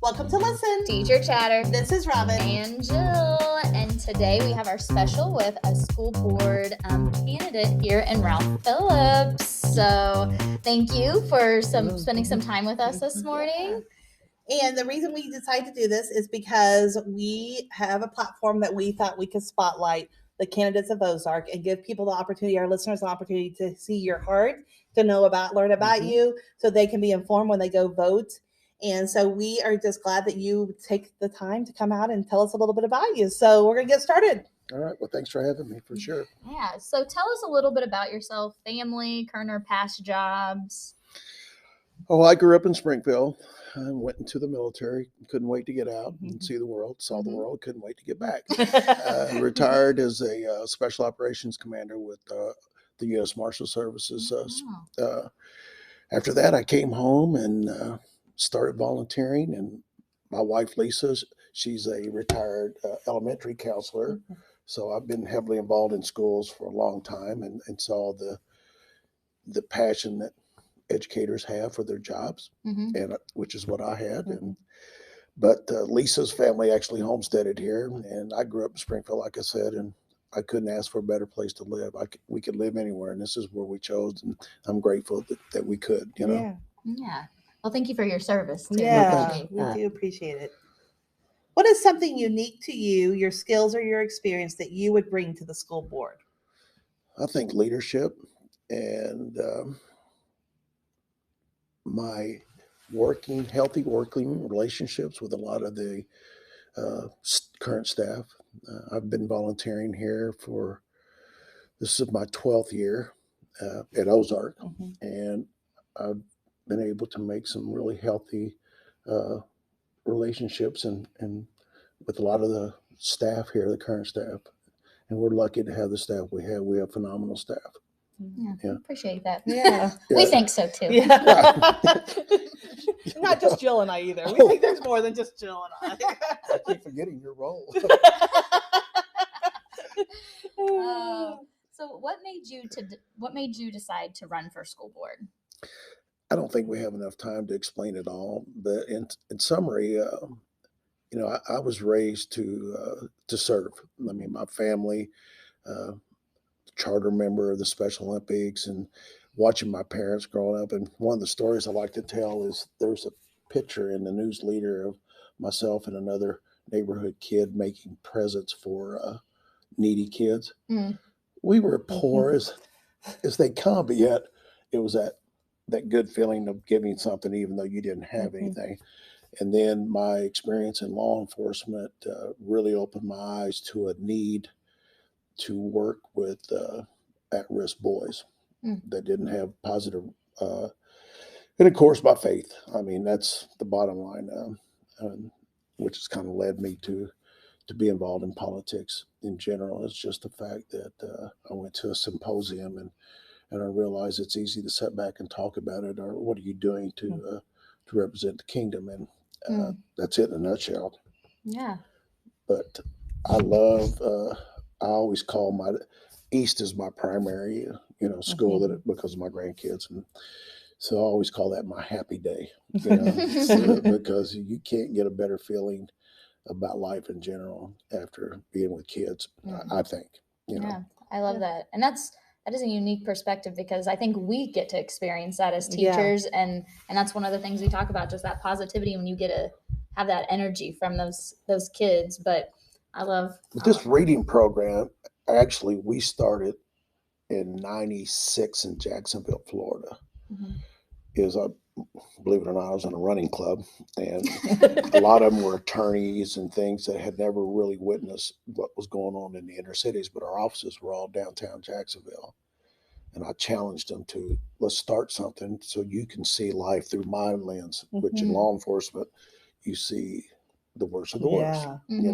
Welcome to Listen. Teacher Chatter. This is Robin. And Jill. And today we have our special with a school board candidate here in Ralph Phillips. So thank you for spending some time with us this morning. Yeah. And the reason we decided to do this is because we have a platform that we thought we could spotlight the candidates of Ozark and give people the opportunity, our listeners, the opportunity to see your heart, to learn about you, so they can be informed when they go vote. And so we are just glad that you take the time to come out and tell us a little bit about you. So we're going to get started. All right. Well, thanks for having me, for sure. Yeah. So tell us a little bit about yourself, family, current or past jobs. Oh, I grew up in Springfield. I went into the military. Couldn't wait to get out and see the world. Saw the world. Couldn't wait to get back. Retired as a special operations commander with the U.S. Marshal Services. After that, I came home and started volunteering. And my wife, Lisa, she's a retired elementary counselor. So I've been heavily involved in schools for a long time and saw the passion that educators have for their jobs, and which is what I had. But Lisa's family actually homesteaded here, and I grew up in Springfield, like I said, and I couldn't ask for a better place to live. We could live anywhere, and this is where we chose, and I'm grateful that we could. Yeah. Well, thank you for your service too. Yeah, we do appreciate it. What is something unique to you, your skills or your experience, that you would bring to the school board? I think leadership and my healthy working relationships with a lot of the current staff. I've been volunteering here this is my 12th year at Ozark, and I've been able to make some really healthy relationships and with a lot of the staff here, the current staff, and we're lucky to have the staff we have. We have phenomenal staff. Yeah. Appreciate that. Yeah. We think so too. Yeah. Not just Jill and I either. We think there's more than just Jill and I. I keep forgetting your role. So what made you decide to run for school board? I don't think we have enough time to explain it all, but in summary, I was raised to serve. I mean, my family, charter member of the Special Olympics, and watching my parents growing up. And one of the stories I like to tell is there's a picture in the news leader of myself and another neighborhood kid making presents for needy kids. We were poor as they come, but yet it was that good feeling of giving something even though you didn't have anything. And then my experience in law enforcement really opened my eyes to a need to work with at-risk boys that didn't have positive, and of course by faith. I mean, that's the bottom line, which has kind of led me to be involved in politics in general. It's just the fact that I went to a symposium and I realized it's easy to sit back and talk about it, or what are you doing to represent the kingdom, and that's it in a nutshell. Yeah. But I always call my East is my primary, school because of my grandkids, and so I always call that my happy day, because you can't get a better feeling about life in general after being with kids. I think, Yeah, I love that, and that is a unique perspective, because I think we get to experience that as teachers, and that's one of the things we talk about, just that positivity when you get to have that energy from those kids. But I love this reading program. Actually, we started in '96 in Jacksonville, Florida. Believe it or not, I was in a running club, and a lot of them were attorneys and things that had never really witnessed what was going on in the inner cities, but our offices were all downtown Jacksonville. And I challenged them to, let's start something so you can see life through my lens, which in law enforcement, you see the worst of the worst, and you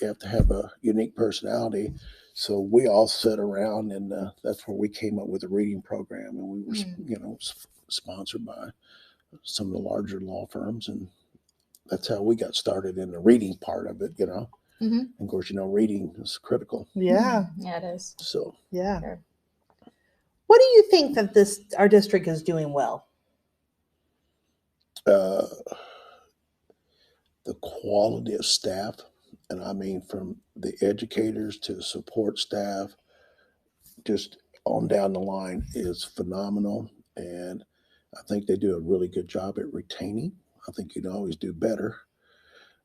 have to have a unique personality. So we all sat around, and that's where we came up with a reading program, and we were, sponsored by some of the larger law firms, and that's how we got started in the reading part of it, And of course, reading is critical. Yeah. Yeah, it is. So yeah. Sure. What do you think that our district is doing well? the quality of staff, and I mean from the educators to the support staff, just on down the line, is phenomenal. And I think they do a really good job at retaining. I think you can always do better.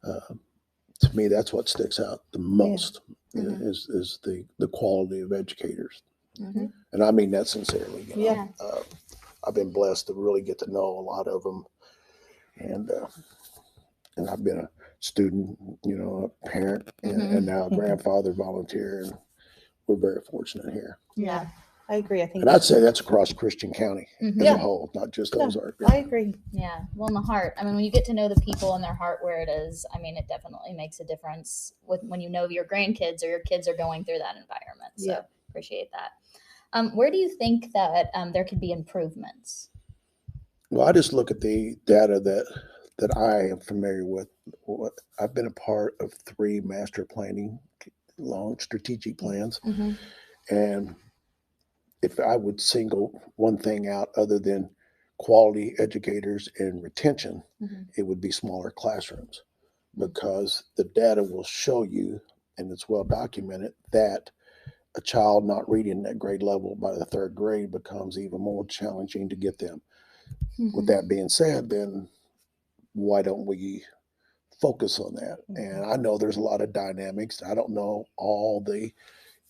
To me, that's what sticks out the most is the quality of educators. Mm-hmm. And I mean that sincerely. Yeah. I've been blessed to really get to know a lot of them. And I've been a student, a parent, and now a grandfather volunteer. And we're very fortunate here. Yeah, I agree. I think, and I'd say that's across Christian County as a whole, not just Ozark. I agree. Yeah. Well, in the heart, I mean, when you get to know the people and their heart where it is, I mean, it definitely makes a difference when you know your grandkids or your kids are going through that environment. So appreciate that. Where do you think that there could be improvements? Well, I just look at the data that I am familiar with. I've been a part of 3 master planning, long strategic plans. Mm-hmm. And if I would single one thing out other than quality educators and retention, it would be smaller classrooms, because the data will show you, and it's well documented, that a child not reading at grade level by the 3rd grade becomes even more challenging to get them. With that being said, then why don't we focus on that? And I know there's a lot of dynamics. I don't know all the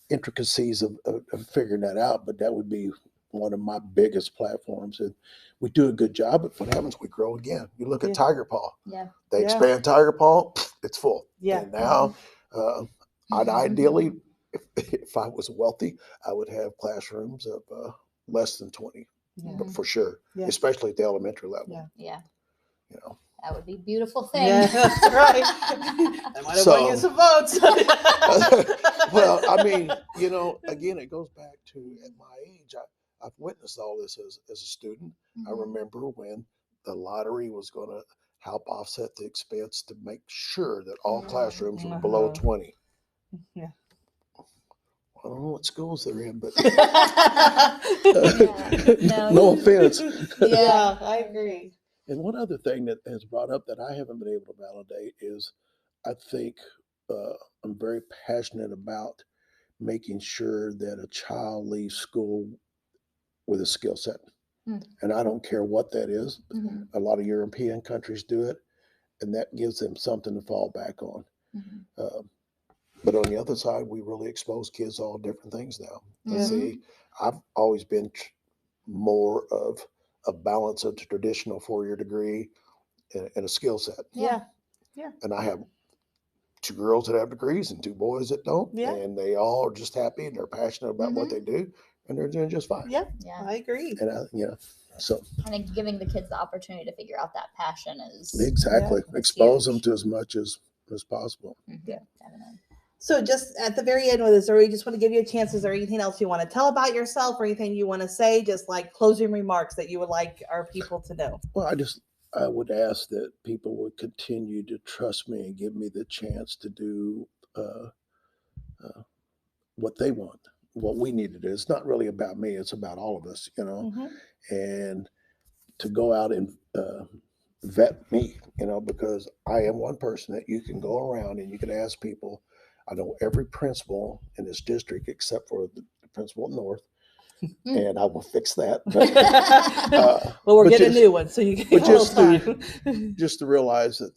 intricacies of figuring that out, but that would be one of my biggest platforms. And we do a good job, but what happens? We grow again. You look at Tiger Paw. Yeah. They expand Tiger Paw, it's full. Yeah. And now, I'd ideally, if I was wealthy, I would have classrooms of less than 20, but for sure, especially at the elementary level. Yeah. You know. That would be a beautiful thing. Yeah, that's right. I might have won you some votes. Well, I mean, again, it goes back to, at my age, I've witnessed all this as a student. I remember when the lottery was going to help offset the expense to make sure that all classrooms were below 20. Yeah. I don't know what schools they're in, but No. no offense. Yeah, I agree. And one other thing that has brought up that I haven't been able to validate is, I think I'm very passionate about making sure that a child leaves school with a skill set. And I don't care what that is. A lot of European countries do it, and that gives them something to fall back on. But on the other side, we really expose kids to all different things now. See, I've always been more of a balance of the traditional 4-year degree and a skill set. Yeah. And I have 2 girls that have degrees and 2 boys that don't. Yeah. And they all are just happy and they're passionate about what they do, and they're doing just fine. Yeah, I agree. And so I think giving the kids the opportunity to figure out that passion is exactly expose them to as much as possible. Yeah. Definitely. So just at the very end with this, or we just want to give you a chance, is there anything else you want to tell about yourself or anything you want to say, just like closing remarks that you would like our people to know? Well, I would ask that people would continue to trust me and give me the chance to do what they want, what we need to do. It's not really about me. It's about all of us, and to go out and vet me, because I am one person that you can go around and you can ask people. I know every principal in this district except for the principal north, and I will fix that. But, well, we're getting a new one, so you get but just time. Just to realize that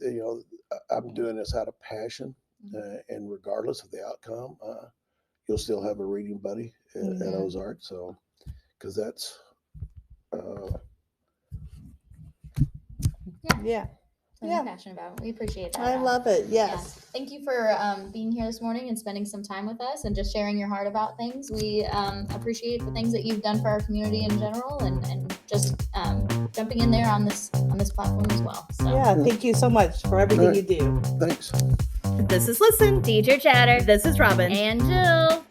I'm doing this out of passion, and regardless of the outcome, you'll still have a reading buddy at Ozark. So, because that's I'm passionate about. We appreciate that. I love it. Yes. Yeah. Thank you for being here this morning and spending some time with us and just sharing your heart about things. We appreciate the things that you've done for our community in general, and just jumping in there on this platform as well. So thank you so much for everything you do. Thanks. This is Listen, Teacher Chatter. This is Robin and Jill.